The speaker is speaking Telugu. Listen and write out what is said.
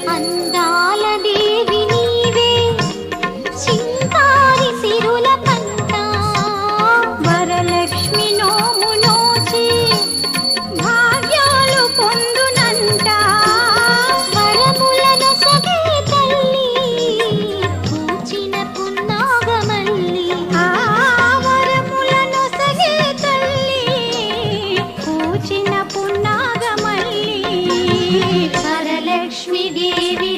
అందాల దేవి నీవే సింగారి సిరుల పంట వరలక్ష్మి నోము నోచి భాగ్యాలు పొందునంట వరములను సగే తల్లి పూచిన పున్నాగమల్లి ఆ వరములను సగే తల్లి పూచిన పున్నాగమల్లి వరలక్ష్మి దేవి